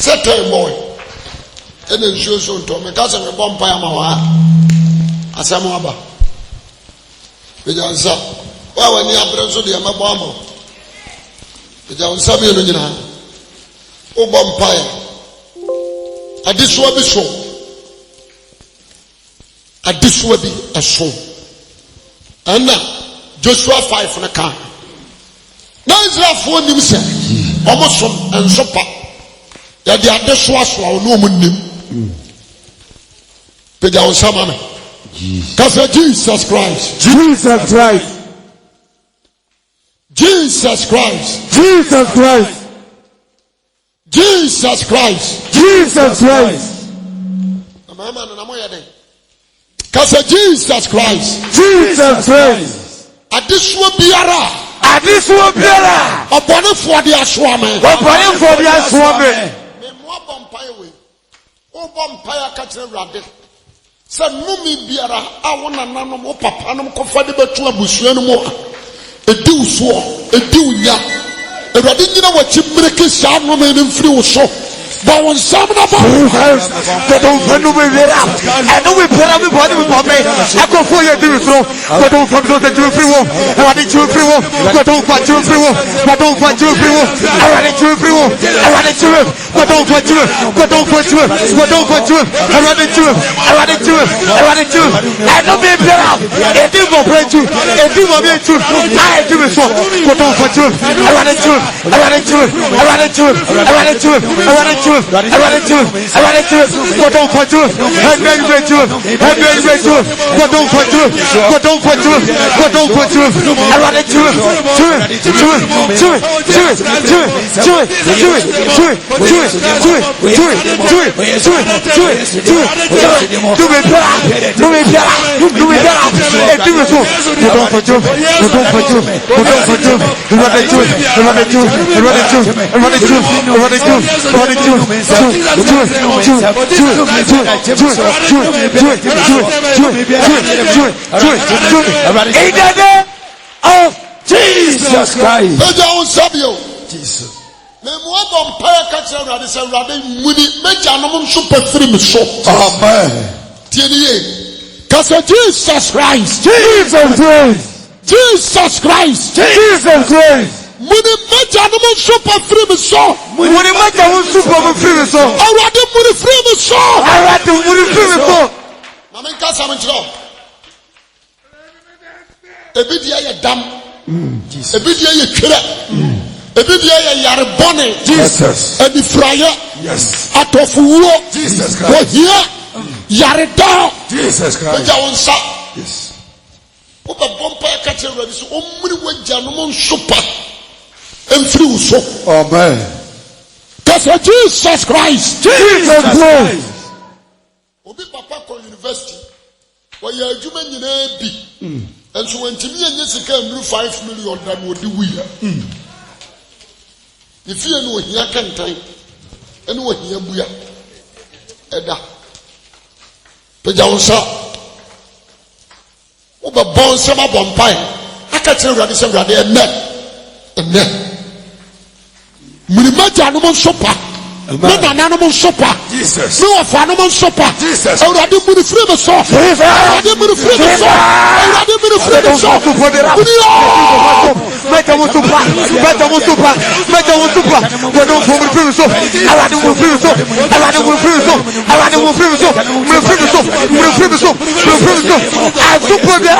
Set a boy. And then show so to me. Cause I'm a vampire. Asamoaba. Bejansa. Why when you are present, you are my bomb. Bejansa be no nyina. O vampire. Adiswa bi so. Adiswa bi aso. Anna Joshua 5 na kan. Na Israel for nim se. Omosom ensopa. Ya di adiswa so a no munnim. Bejansa mama. Jesus Christ. Jesus Christ. Jesus Christ. Jesus Christ. Jesus Christ. Jesus Christ. Jesus Christ. Jesus Christ. Adiswa biara. Adiswa biara. Obone for the aswame. Obone for the aswame. Me mo bompire we. O bompire ka kire rade. Say numi biara awona nanom o papa nom kofa de betu abusua no mo edi uso edi unya erade nyina wachi mreke sha no me mfiri wo so ba won sam na ba they don't fanu me vera and we pera me body me papa I go for you do so but don't from the free wo I want you free wo but don't want you free wo but don't want you free wo I want you free wo I want you but don't want you but don't want you but don't want you I want you I want you I want you I don't be better it do go pray you it do go be you I do so but don't want you I want you I want you I want you I want you I want you I want it to, but don't put you, and then you do, and then you do, but don't put you, but don't put you, but don't put you, I want it to, Jesus Christ. Jesus. Me mo vampire ka kire rade se rade muni meja no mo super free me so. Amen. Tieni kase Jesus Christ. Jesus Christ. Jesus Christ. Jesus Christ. Muni meja no mo super free me so. Muni meja no super free me so. Awade muni free me so. Awade muni free me so. Na men ka sa men kire. Ebi dia ye dam. Jesus. Ebi dia ye twere. Ebi dia ye yare bone. Jesus. Ebi fraye. Yes. Atofuwo. Jesus Christ. Wo here. Yare do. Jesus Christ. Meja wonsa. Yes. Oba bompa ka kire radi so omuri wagya no mo nsopa. Emfiri uso. Amen. Cause Jesus Christ. Jesus Christ. Obi papa ko university. Wa ya adwuma nyina bi. Enso wantimi anye sika amru 5 million dan odi wuya. Ifie no ohia kantan. Ene ohia buya. Eda. Peja wonsa. Oba bon sama bompai. Aka kire radi se radi enne. Murimaja no mo sopa. No na no mo sopa. Jesus. No afa no mo sopa. Jesus. Awurade muri free me so. Awurade muri free me so. Awurade muri free me so. Meta mo sopa. Meta mo sopa. Meta mo sopa. We don't for free me so. Awurade mo free me so. Awurade mo free me so. Awurade mo free me so. Mo free me so. Mo free me so. Mo free me so. I super there.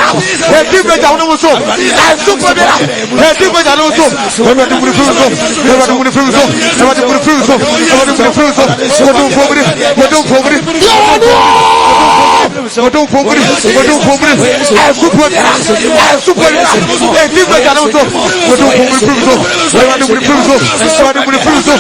E di meta no mo so. I super there. E di meta no mo so. Awurade mo free me so. Awurade mo free me so. Awurade mo free me so. Awurade mo free me so. Don't forget it. Don't forget it. I super there. I super there. E di meta no mo so. Don't forget it. Awurade mo free me so. Awurade mo free me so.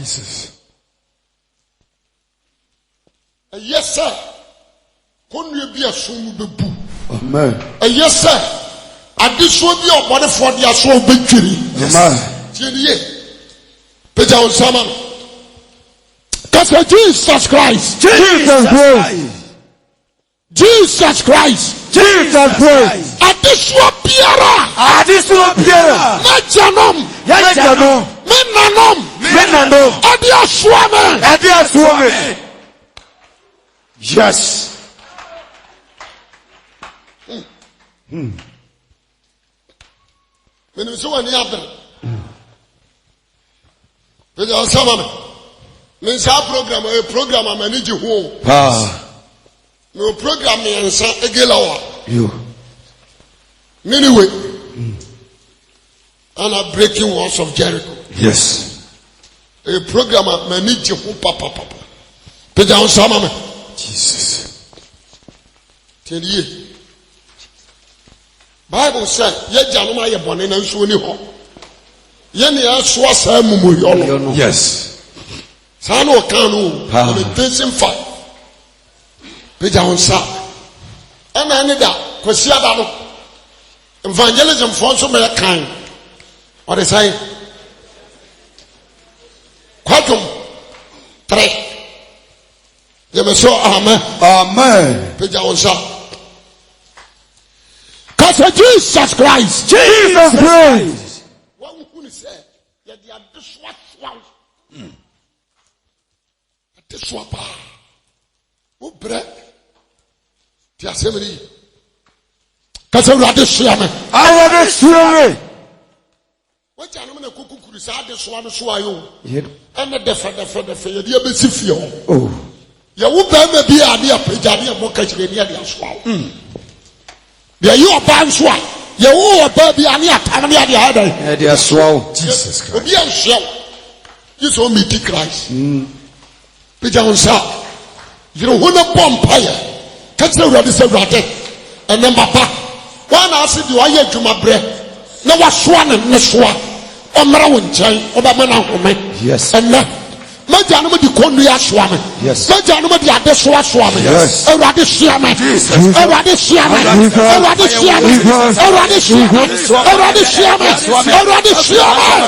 Jesus. Yes, sir. Can you be a son bebu? Amen. Yes, sir. I this will be a body for the soul victory. Amen. That's Jesus Christ. Jesus Christ. Jesus Christ. Jesus Christ. Additional Piera. Additional Piera. Majanom. Majanom. Menanom. Menanom. Adia Swame. Adia Swame. Yes. When you saw any other, with your summer, Means our program, a program I manage home. No program and sa egelawa. You. Anyway. And a breaking walls of Jericho. Yes. A program I manage home papa. Peja on sama. Jesus. Tell you. Bible said, ye januma ye bone na nso ni ho. Ye ne aso asa mumu yo. Yes. Sano kanu, the facing fight. Peja on sa. And I need that. Kwasi Adamo. Evangelism for so many kind. What is I? Kwatum 3. You may say amen. Amen. Peja on sa. Cause Jesus Christ. Jesus Christ. What would you say? You are this one. This one. Who bread? The assembly. Cause I rather share me. I rather share me. What you know, Kuku Kurisa, this one, so are you. And the defer, dear Bessifio. Oh. You would be a dear Pejania Mokaj, the swallow. There you are bad swine. You are baby, and yet, and the other. Dear swallow. Jesus Christ. Be a shell. You saw me, Christ. Pigeon sa. You don't want a bonfire. Catch the radical racket. And then, Papa, one asked you, I had to my breath. No, was swan and no swan. Or Marawin chain, or Bamana woman. Yes. And now. My gentleman, the Kondia Swami. Yes. My gentleman, the other Swami. Yes. A radish Yaman. A radish Yaman. A radish Yaman. A radish Yaman. A radish Yaman. A radish Yaman.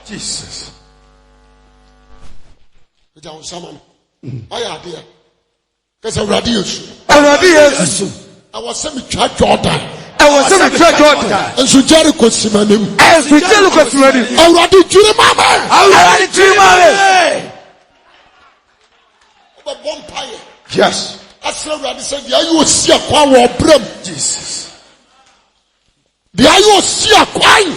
Jesus. Because I was semi Jordan. And so Jericho Simanim. And so Jericho Simanim. Already dream Vampire. Yes. I said, you see a quam or brim. Jesus. The I see a quine.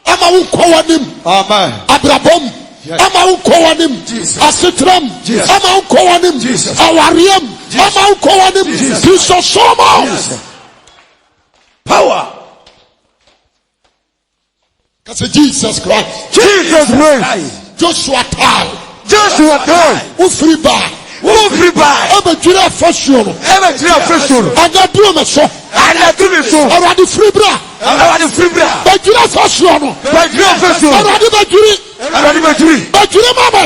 Ama unkowanim. Amen. Abrabom. Ama unkowanim. Asitram. Ama unkowanim. Awariam. Ama unkowanim. Jesus Somo. Power. Because Jesus Christ. Jesus Christ. Joshua time. Ufriba. Ebe jira fashion. Aga dume so. Already free bra. Bajira fashion. Already bajiri. Bajira mama.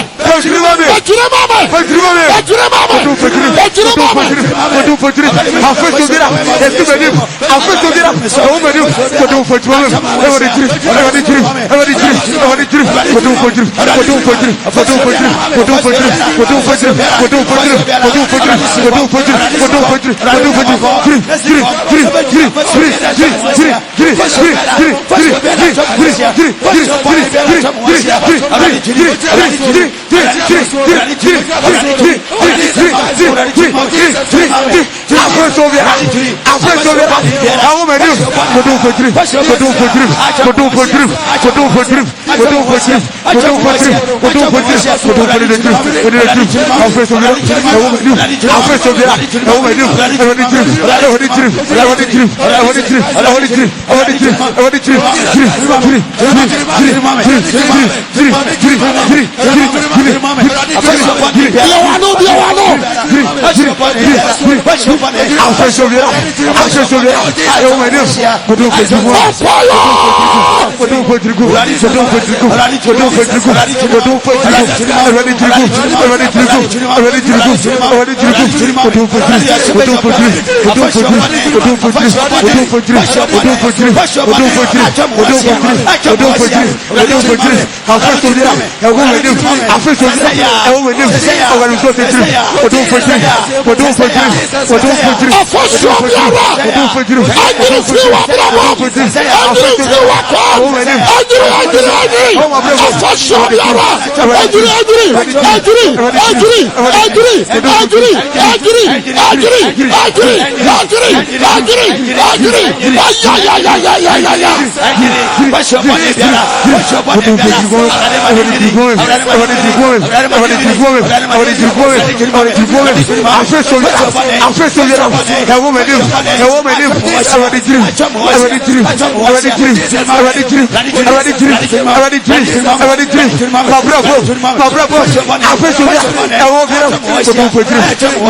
afresh over here. Afresh over here. How am I doing? Go do for drip. Go do for drip. Go do for drip. Go do for drip. Go do for drip. Go do for drip. Go do for drip. Go do for the drip. Go do the drip. Afresh over here. How am I doing? Afresh over here. How am I doing? I want the drip. I want the drip. I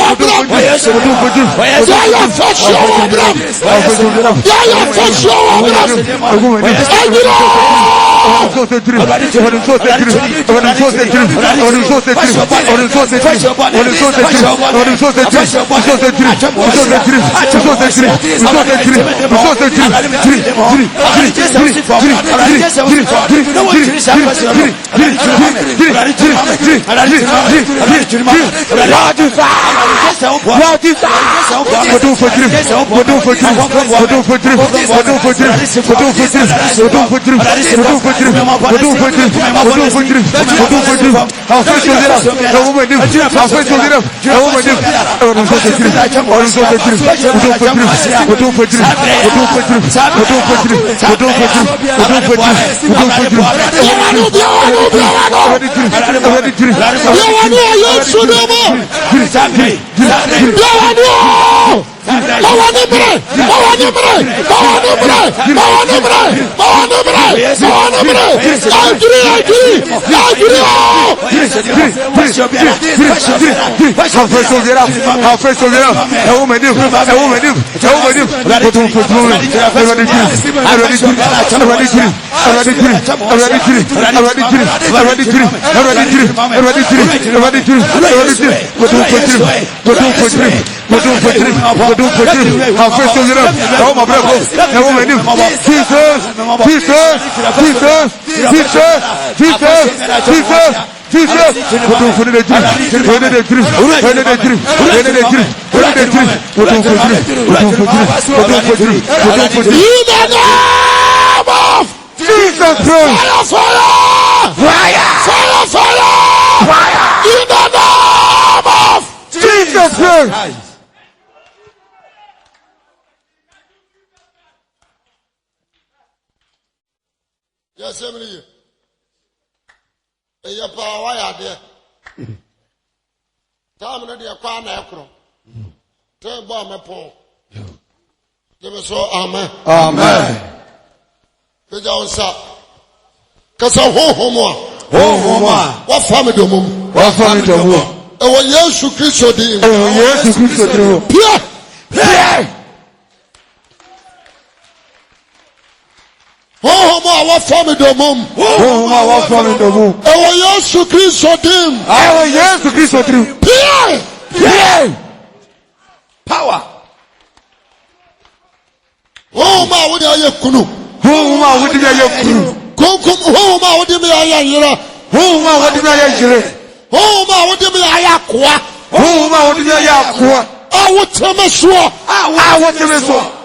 want the drip. I want the drip. I want the drip. I want the drip. I want the drip. Yes, Emily. Hey, Papa, why are there? Time na dia kwa na ekro. Tell boy me pon. Give me so amen. Amen. Peja onsa. Kasa hohomo. Hohomo. Wa fami domum. Wa fami domum. E wo Yesu Kristo di. E wo Yesu Kristo di. Pia. Pia. Hohomo wa fami domum. Hohomo wa fami domum. E wo Yesu Kristo di. E wo Yesu Kristo di. Pia. Pia. Power. Hohomo wo di aye kunu. Hohomo wo di aye kunu. Konkom hohomo wo di me aye yira. Hohomo wo di me aye yire. Hohomo wo di me aye akwa. Hohomo wo di me aye akwa. Awo teme so. Awo teme so.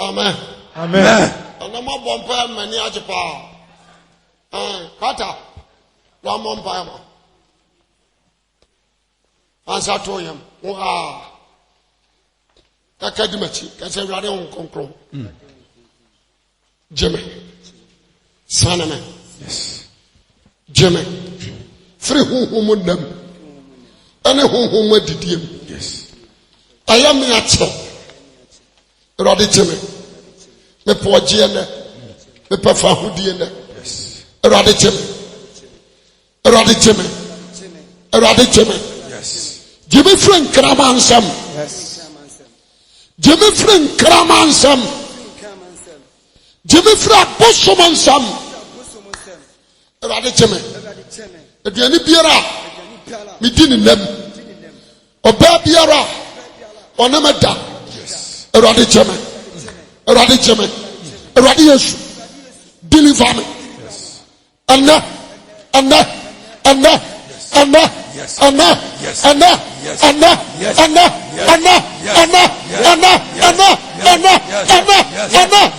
Amen. Amen. And no more bomb many ajipa. Kata. Ramon Payama. Answer to him. Academic. That's a radio control. Jimmy. Sanaman. Yes. Jimmy. Free whom would them. And whom would him. Yes. I am natural. Roddy Jimmy. The poor Gianna. The Pafahudiana. Yes. Roddy Jimmy. Roddy Jimmy. Roddy Jimmy. Yes. Jimmy Frank Kramansam. Yes. Jimmy Frank Kramansam. Jimmy Frank Bossomansam. Roddy Jimmy. The Diani Biara. Midin them. Oba Biara. Onamada. Yes. Roddy Jimmy. Roddy Jimmy. Roddy Yesu. Deliver me. Yes. Anna.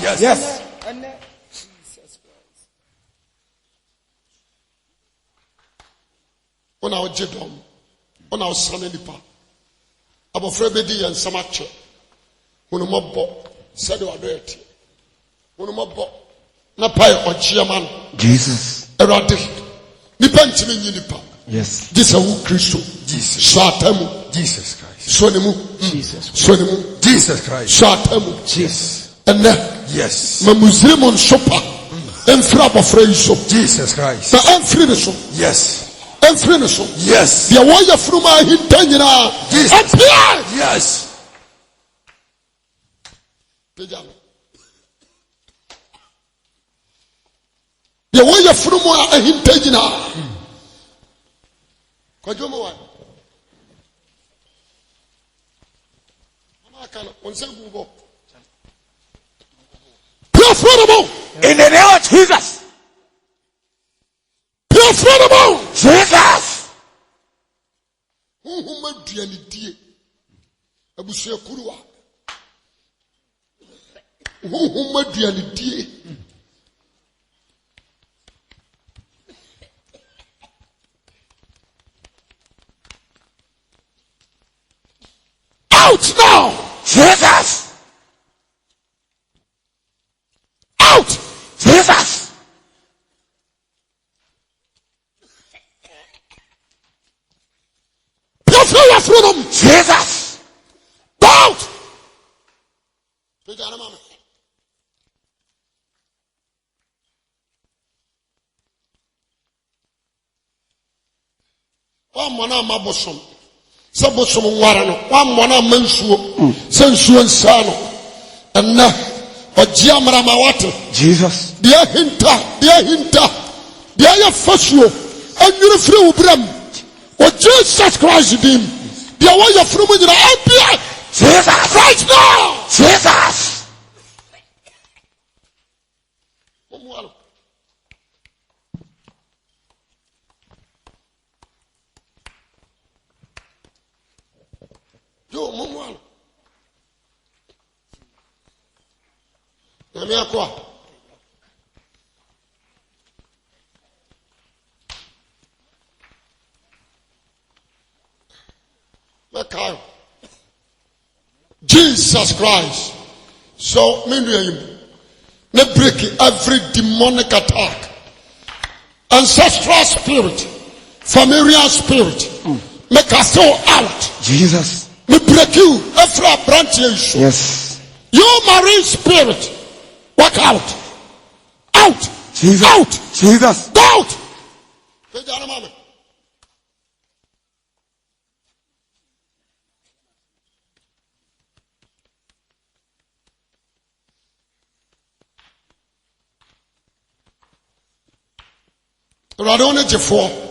Yes. When I was jedom, when I was standing the park, I was afraid to and some action. When I'm up, said you are dirty. When I'm up, na pay or chairman. Jesus. Eradi. Nipanchi ni nipa. Yes. This is Christ. Jesus. Satamu. Jesus Christ. Sonemu. Jesus. Sonemu. Jesus Christ. Satamu. Jesus. And yes. Ma Muslim on sopa. Enfra bofra so. Jesus Christ. Na enfri so. Yes. Enfri so. Yes. The waya fruma hintanyina. Jesus. Yes. Pejame. The waya fruma hintanyina. Kwajomo wa. Mama kana onse gubo. In the name of Jesus. Jesus. Who duanidie. Abusua kuruwa. Who duanidie. Out now. Jesus. Out. Jesus. Jesus. Out. One mona mabosom. Sabosom warano. One mona mensuo. Sensuo nsano. And now. Jesus. Dear hinta. Dear Fosio. And you're free Ubram. What Jesus Christ did him. Dear way of from in the Jesus. Right now. Jesus. Yo, Mumuano. Nami akwa. Makayo. Jesus Christ. So, me break every demonic attack, ancestral spirit, familiar spirit. Make us so out. Jesus. Me break you every branch. Yes. You marine spirit. Walk out. Out. Jesus. Out. Jesus. Go out.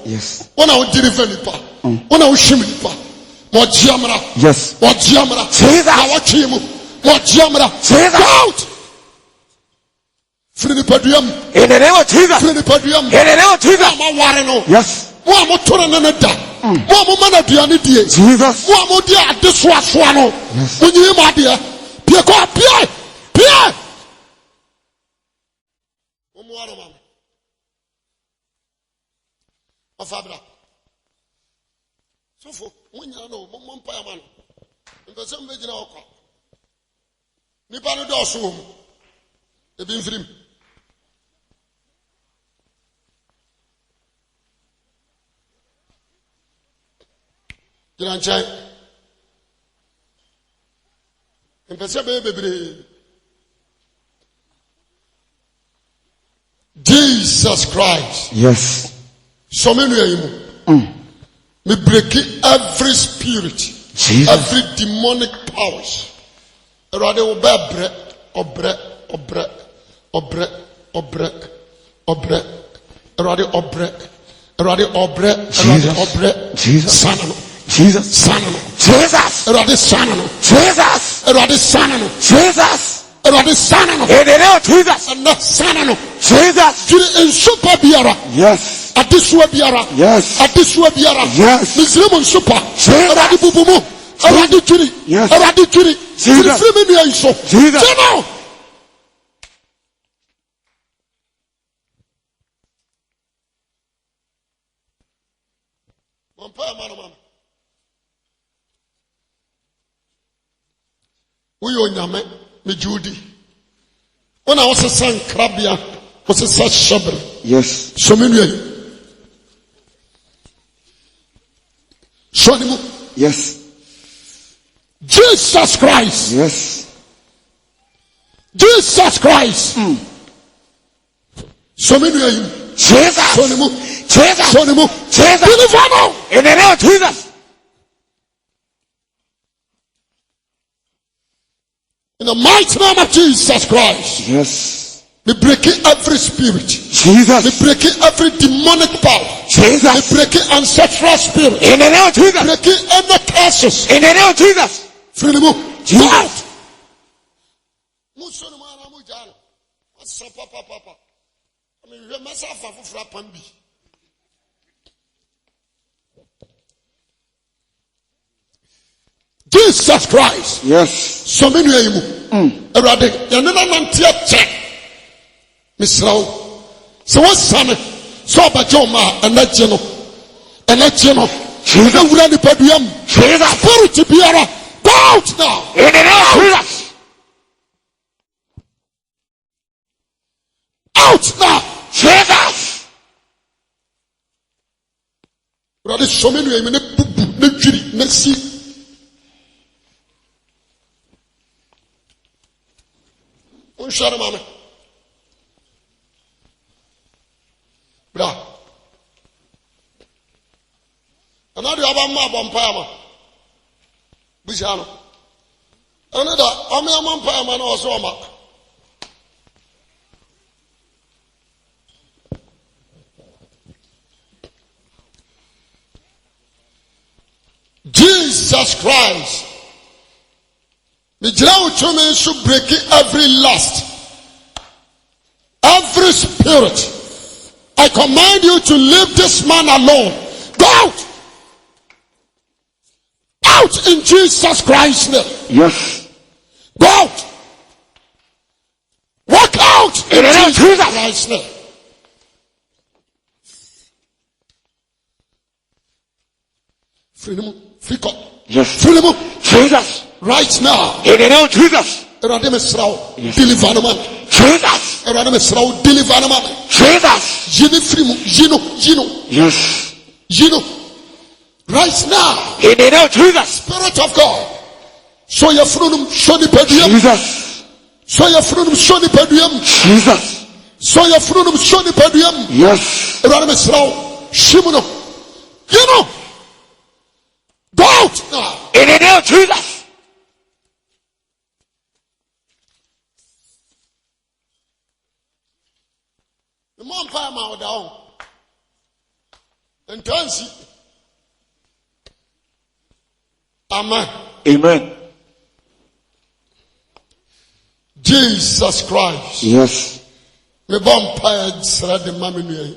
Yes. When I would deliver nipa. When I would shim nipa. More jamra. Yes. More jamra. Jesus. I watch him. More jamra. Jesus. Go out. In the name of Jesus. In the name of Jesus. Yes. Mo mana duane die. Jesus. Mo mo dia ade so no. Onyi ma de. Pie ko pie. Pie. Mo waro mama. Afabra. Sofo, munya no, mo mpa ya man. Mpese mbegina okwa. Nipa no do so mu. Ebi mfirim. Giranchai. Mpese bebre. Jesus Christ. Yes. So many you. Me break every spirit, Jesus. every demonic powers. Erade obre, obre, obre, obre, obre, obre. Erade obre, erade obre, erade obre. Jesus. Sanano. Jesus. Sanano. Jesus. Erade sanano. Jesus. Erade sanano. Jesus. Erade sanano. In the name of Jesus. And not sanano. Jesus. Jiri in super biara. Yes. Adisua biara. Yes. Adisua biara. Yes. Muslim super. Jesus. Erade bubumu. Erade jiri. Yes. Erade jiri. Jesus. Free me here so. Jesus. Jeno. Mampa mama. We onyame me Judy. When I was a son krabia, was a such shabber. Yes. So many. Show him. Yes. Jesus Christ. Yes. Jesus Christ. So many. Jesus. Show him. Jesus. Show him. Jesus. Deliver now. In the name of Jesus. In the mighty name of Jesus Christ. Yes. We break every spirit. Jesus. We break every demonic power. Jesus. We break ancestral spirit. In the name of Jesus. Breaking any curses. In the name of Jesus. Free the move. Jesus. Papa. I mean, we must have a frapambi. Jesus Christ. Yes. So many of you. Erade, yanena nantia check. Miss Rao. So what's son? So abajoma enageno. Enageno. Jesus. We are the podium. Jesus. Spirit biara. Go out now. In the name of Jesus. Out now. Jesus. Erade, so many of you. Ne bubu, ne jiri, ne si. Unshare mama. Bra. Another abama bompama. Bishano. Another amama pama no soma. Jesus Christ. The Jericho should break every lust, every spirit. I command you to leave this man alone. Go out. Out in Jesus Christ's name. Yes. Go out. Walk out in Jesus Christ's name. Freedom. Free God. Yes. Freedom. Jesus. Right now. In the name of Jesus. Erade mesrao. Deliver the man. Jesus. Erade mesrao. Deliver the man. Jesus. Jino. Yes. Jino. Right now. In the name of Jesus. Spirit of God. So your frunum shoni pedium. Jesus. So your frunum shoni pedium. Jesus. So your frunum shoni pedium. Yes. Erade mesrao. Shimuno. You know. Go out now. In the name of Jesus. The mom pie mouth down. And Tansi. Amen. Amen. Jesus Christ. Yes. Me bomb pie sra de mami.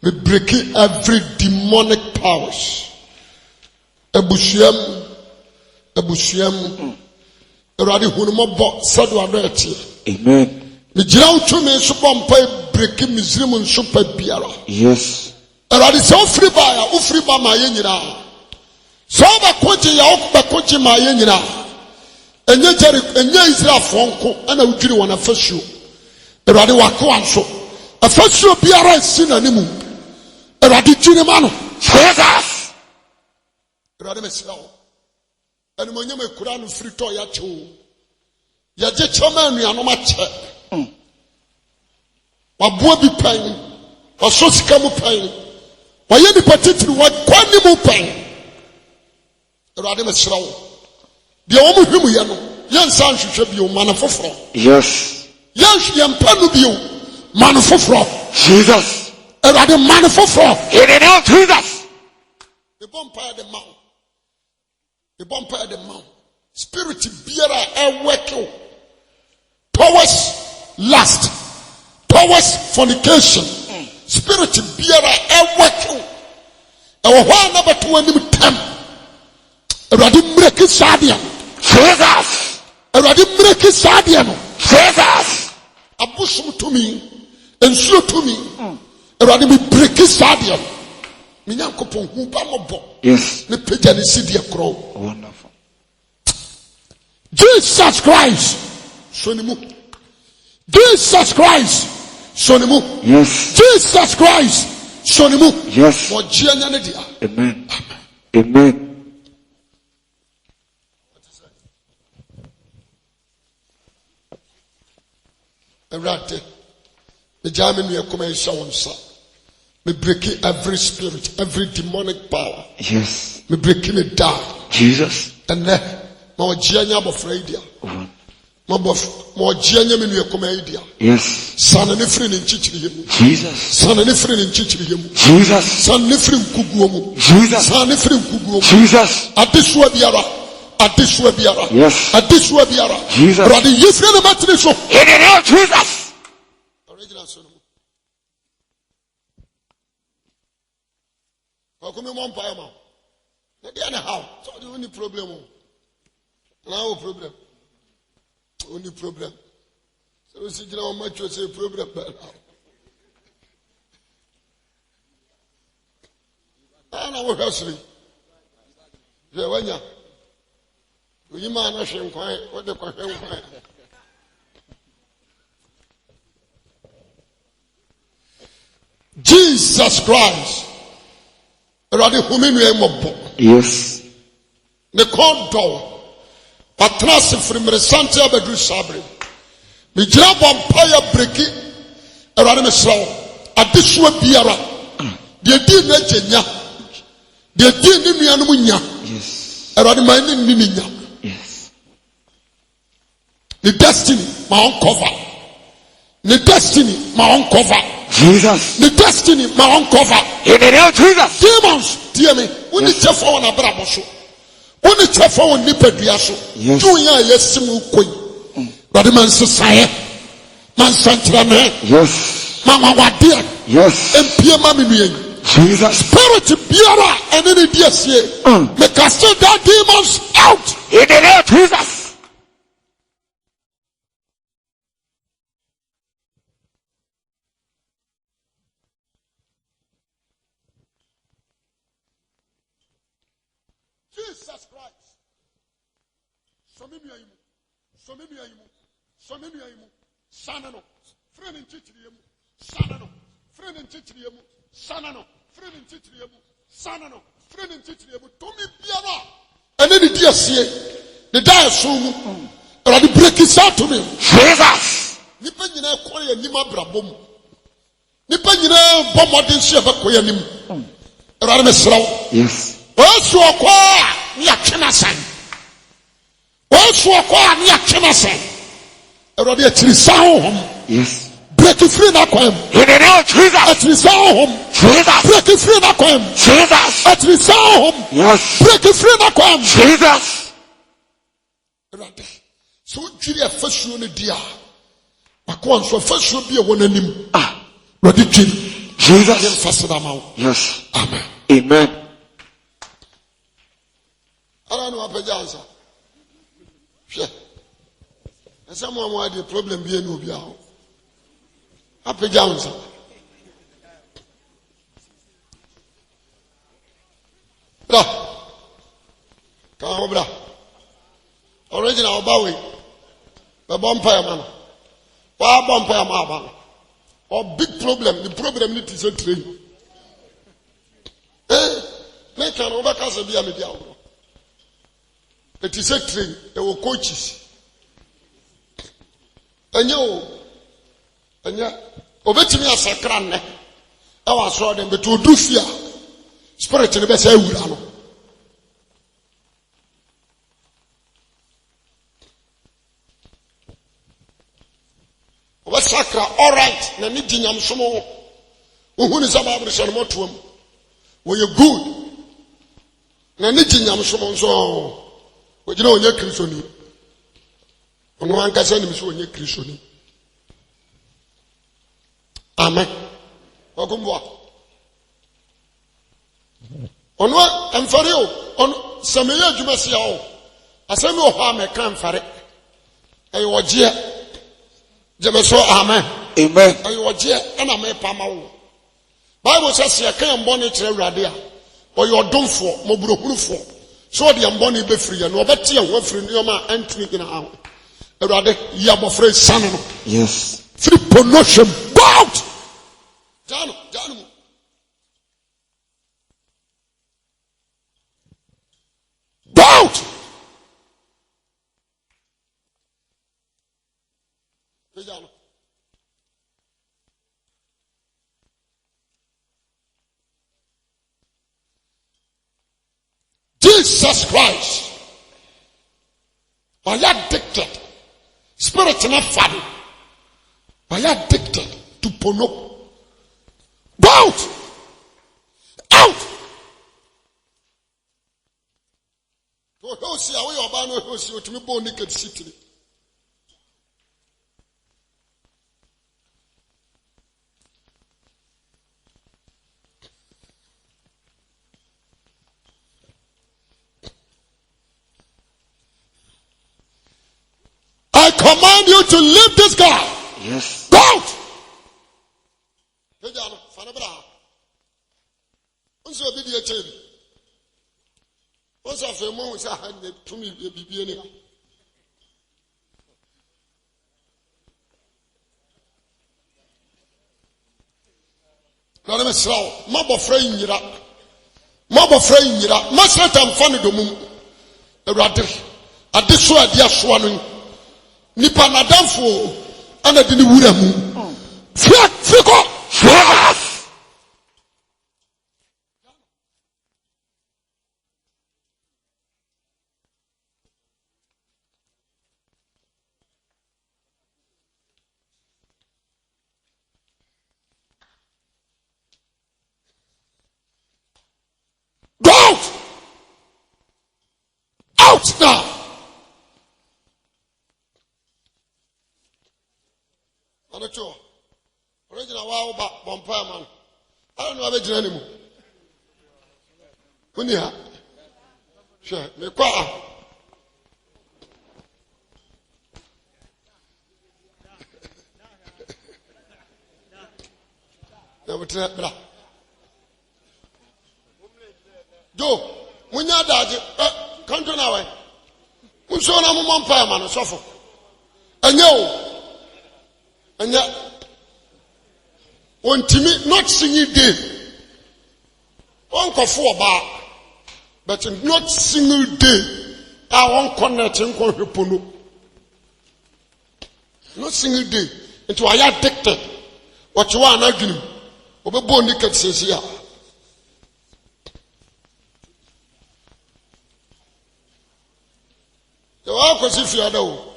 Me breaking every demonic powers. Ebushiam. Eradi hunumobo sadu adeti. Amen. Me jira utumi supo mpa breaking Misrim nsupa biara. Yes. Eradi se ofri ba ya ofri ba ma ye nyina. So ba koji ya okba koji ma ye nyina. Enye Jericho enye Israel fonko ana udwiri wona fasuo. Eradi wako anso. Afasuo biara esi na nimu. Eradi jini mano. Jesus. Eradi mesira wo. Eni monye me kura no frito ya cho. Ya je chama anuanom ache. Waboa bi pan. Waso sika mu pan. Waye ni patitiri wa kwani mu pan. Eradi mesira wo. De wo mu hwemu ye no. Ye nsan hwehwe bi o mana foforo. Yes. Yes, ye mpa no bi o mana foforo. Jesus. Eradi mana foforo. In the name of Jesus. The bumpire the mouth. The bumpire the mouth. Spirit biara e working towards lust, towards fornication. Spirit biara e working. E wo ho na beto anim tam. Eradi mreki sadia. Jesus. Eradi mreki sadia no. Jesus. Abusum to me. Ensuo to me. Eradi me breki sadia. Minyankopon hu ba mobo. Yes. Ne peja ne sidie kro. Wonderful. Jesus Christ. Sonimu. Jesus Christ. Sonimu. Yes. Jesus Christ. Sonimu. Yes. For jianya ne dia. Amen. Amen. Erate. The German we come and show us. Me breaking every spirit, every demonic power. Yes. Me breaking it down. Jesus. And then, my jianya bofraidia. My jianya me we come idea. Yes. Son and friend in chichiri. Jesus. Son and friend in chichiri. Jesus. Son and friend kuguomu. Jesus. Son and friend kuguomu. Jesus. Adiswa biara. Adiswa biara. Yes. Adiswa biara. Jesus. Brother, you friend of matri so. In the name of Jesus. Original son. How come you want payama? They are how. So the only problem. No problem. Only problem. So we see how much you say problem. I know what hustling. Yeah, when ya. You man are shame quiet. What the question quiet. Jesus Christ. Yes. The cold door. Patrasi from Resante Abedru Sabri. The job on Paya Breki. Eradi Mesrao. Adiswa Biara. The Din Nenya. The Din Nimianunya. Yes. Eradi Maini Niminya. Yes. The destiny, my own cover. The destiny, my own cover. Jesus. The destiny, my own cover. In the name of Jesus. Demons, dear me. When the chef on a brabo. When the chef on Nipeduaso. Yes. 2 years, yes, Queen. But the man says, Man Santrame. Yes. Mama Wadia. Yes. And Pia Mami. Jesus. Spirit Biara and any DSA. Make us take that demons out. In the name of Jesus. Jesus Christ. Sanano. Friend in Chitrium. Sanano. Friend in Chitrium. Sanano. Friend in Chitrium. Sanano. Friend in Chitrium. Tommy Biara. And then the DSA. The diasum. Or the break is out to me. Jesus. Nipanyina Koya Nima Brabom. Nipanyina Bomodin Sheva Koya Nim. Radamesraw. Yes. Osu okwa ni akenasan. Osu okwa ni akenasan. Erode atirisa hom. Yes. Break free na kwam. In the name of Jesus. Atirisa hom. Jesus. Break free na kwam. Jesus. Atirisa hom. Yes. Break free na kwam. Jesus. Erode. So dwiri afasuo ne dia. Akwan so afasuo bi e won anim. Rode dwiri. Jesus. Yes. Amen. Amen. I don't know what answer. Sure. And someone had a problem being no be out. Happy answer. Bra. Come on, bra. Original Bowie. The bumpire man. Why bumpire man? Or big problem. The problem is a train. Make an overcast of the media. It is a train. There were coaches. And you, over me as a cran. I was saw them, but to do fear. Spirit in the best. Sakra, all right. Na ni dinyam somo. Uhuni sababu risharmo tuam. When you good. Na ni dinyam somo so. We jina onye Kristoni. Ono ankasa ni so onye Kristoni. Amen. Okumwa. Ono amfare o. Ono sameya adwuma sia o. Asemi o ha me kan fare. Ayi woje. Jemeso amen. Amen. Ayo oje na me pama wo. Bible says ye kan mbone kire urade a. Oyo domfo, moburohurufo. So de mbone be free no obete ye ho free no ma antini gina ha. Urade ya bofre san no. Yes. Free promotion bout. Jano. Bout. Jesus Christ. Are you addicted? Spirit not funny. Are you addicted to porno? Out! Out! Don't see how you are no see what me born naked city. I command you to leave this guy. Yes. Go out. Nipa nadamfo ana de ni wura mu fiko go out now. Original wow vampire man. I don't know about anymore. Unia. Sure, me kwa. Bra. Jo, munya daji. Come to now. Unso na mo vampire man sofo. Enyo. Anya. On Timmy not singing day. Uncle for bar, but not single day. I won't connect and call Hipponu. Not single day. Into I addicted. What you are not doing. Over born naked says here. The walk as if you are though.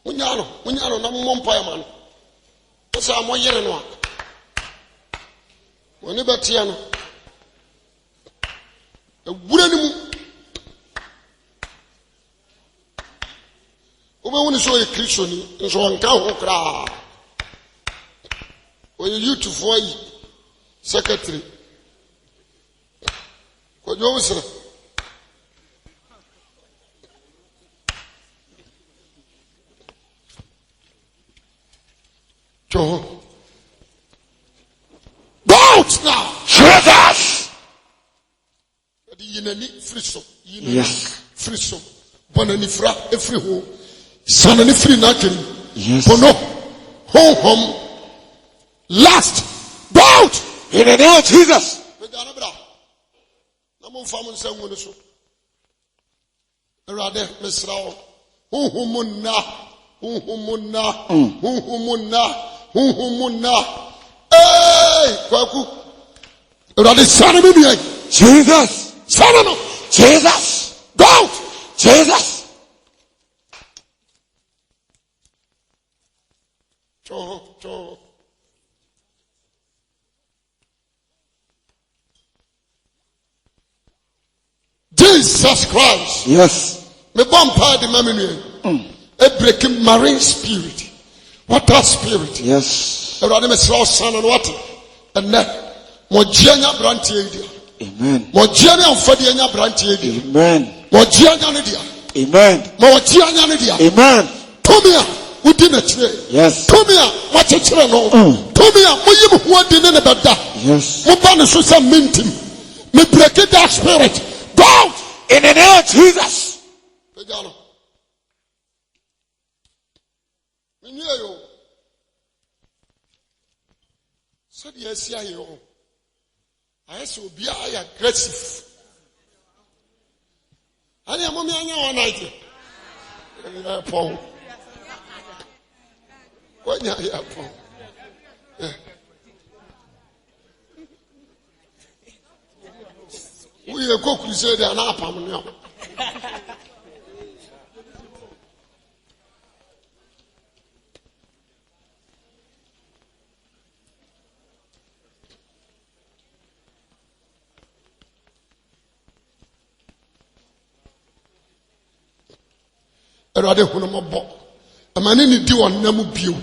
Munyano na mumpa man. Osa mo yere no a. Woni betia no. Ewura ni mu. Obe woni so e Kristoni, nso nka ho kra. When you to for secretary. What you say? Go out now. Jesus. Yes. Friso. Bonanifra every home. Sanani free nakin. Yes. Bono. Home. Last. Go out. In the name of Jesus. Namun famun say wonu so. Erade mesrawo. Huhumunna. Hey, kwaku. Erade sana me bi. Jesus. Sana no. Jesus. Go out. Jesus. Cho. Jesus Christ. Yes. Me bompa the maminu. A breaking marine spirit. Water spirit. Yes. Erade mesrawo sana no what? Enne. Mojianya branti edi. Amen. Mojianya amfadi anya branti edi. Amen. Mojianya ne dia. Amen. Mojianya ne dia. Amen. Tomia udi na chire. Yes. Tomia wachechire no. Tomia moyi mu ho adi ne beda. Yes. Mo ba ne so sa mintim. Me break that spirit. Go out. In the name of Jesus. Pejalo. Minye yo. So the asia yo. Ayese obi aya aggressive. Ani amomi anya one night. Paul. Wanya ya Paul. We go crusade and apam no. Erade hunu mobo. Amane ni di wonam bio.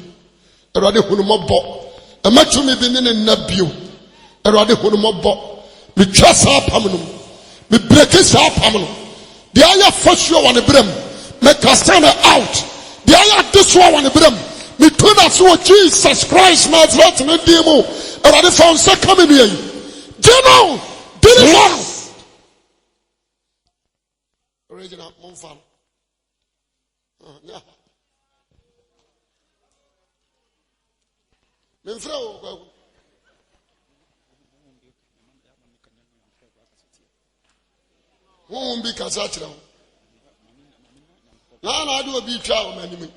Erade hunu mobo. Amatumi bi ne na bio. Erade hunu mobo. Me twa sa apam no. Me break sa apam no. The aya fasuo wan brem. Me cast out. The aya this one brem. Me turn us to Jesus Christ Nazareth na demo. Erade found say come in here. Demo. Deliverance. Original Monfal. Menfrao won bi kasa kira na adu obi twa o manim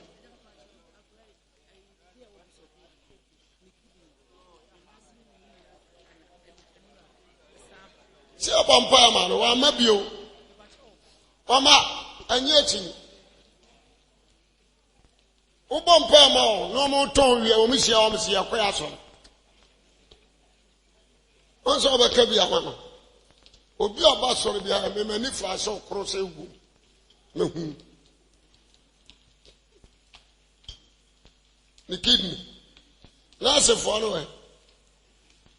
se abampa ma no wa ma bio wa ma anye chi ubompa ma o no mo ton wi o mi sia kwaya so on so ba ka bi ama obi oba soro bia me mani fa so cross egu me hu ni kidney last for no e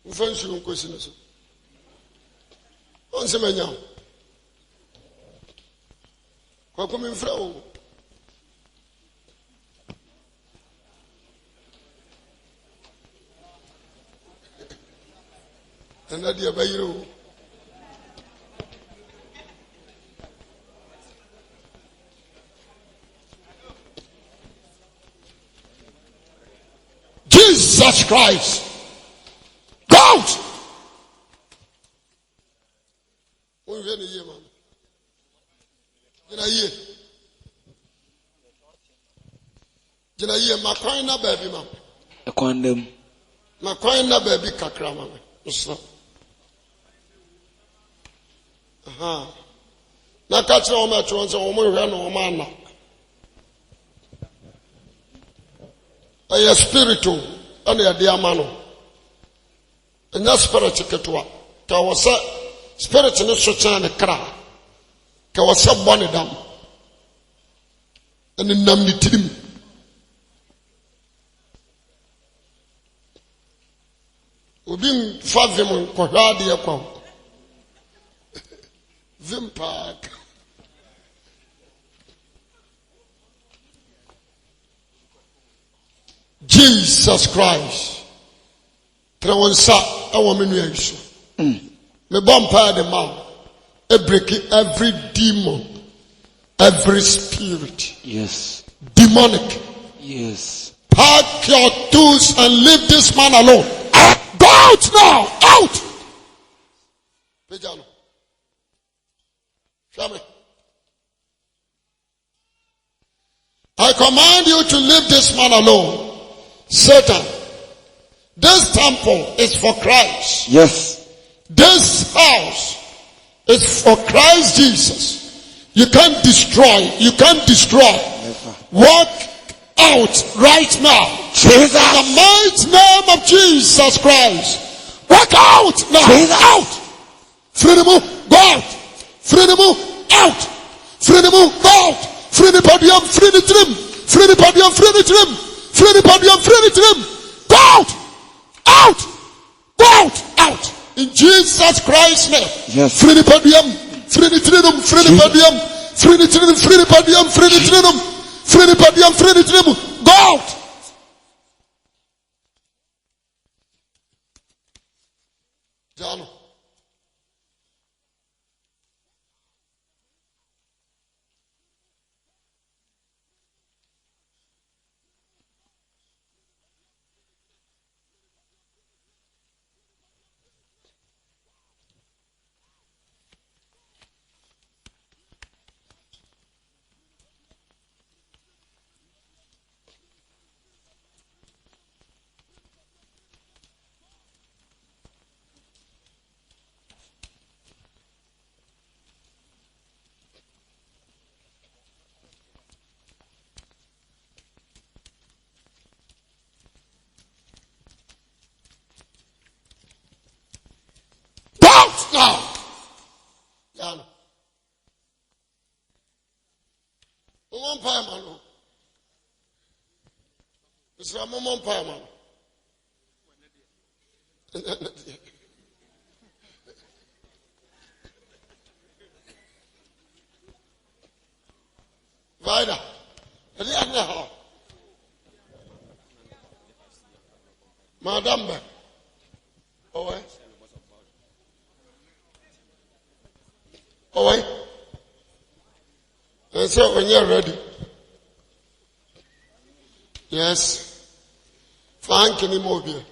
mfa nsu nkosi no so on se manya kwa ko me mfra o and dia bayiro Jesus Christ. Go out. Who is here, man? Jina ye makwan na baby man. Ekwandem. Makwan na baby kakra man. Usna. Aha. Na kachira o ma chwo nse o mo hwe no o ma na. Aya spiritual and ya dia mano. Enya spirit ketwa. Ka wasa spirit ne so chan ne kra. Ka wasa bone dam. Ene nam ni tirim. Ubin Fazim Kohadi Akon. Zimpak. Jesus Christ. Trawansa awamenu yesu. Me bompa the man. Every demon, every spirit. Yes. Demonic. Yes. Pack your tools and leave this man alone. Go out now. Out. Pejano. Show me. I command you to leave this man alone. Satan, this temple is for Christ. Yes. This house is for Christ Jesus. You can't destroy. You can't destroy. Never. Walk out right now. Jesus. In the mighty name of Jesus Christ. Walk out now. Jesus. Out. Freedom. Go out. Freedom. Out. Freedom. Go out. Freedom. Podium. Freedom. Trim. Freedom. Podium. Freedom. Trim. Freedom. Podium. Freedom. Trim. Go out. Out. Go out. Out. In Jesus Christ's name. Yes. Freedom. Podium. Freedom. Trim. Freedom. Podium. Freedom. Trim. Freedom. Podium. Freedom. Trim. Freedom. Podium. Freedom. Trim. Go out. John. Now, Yana. One pie man. It's a moment pie man. Vida. Madam. Oh, oh, wait. And so when you're ready. Yes. Thank you, Mobile.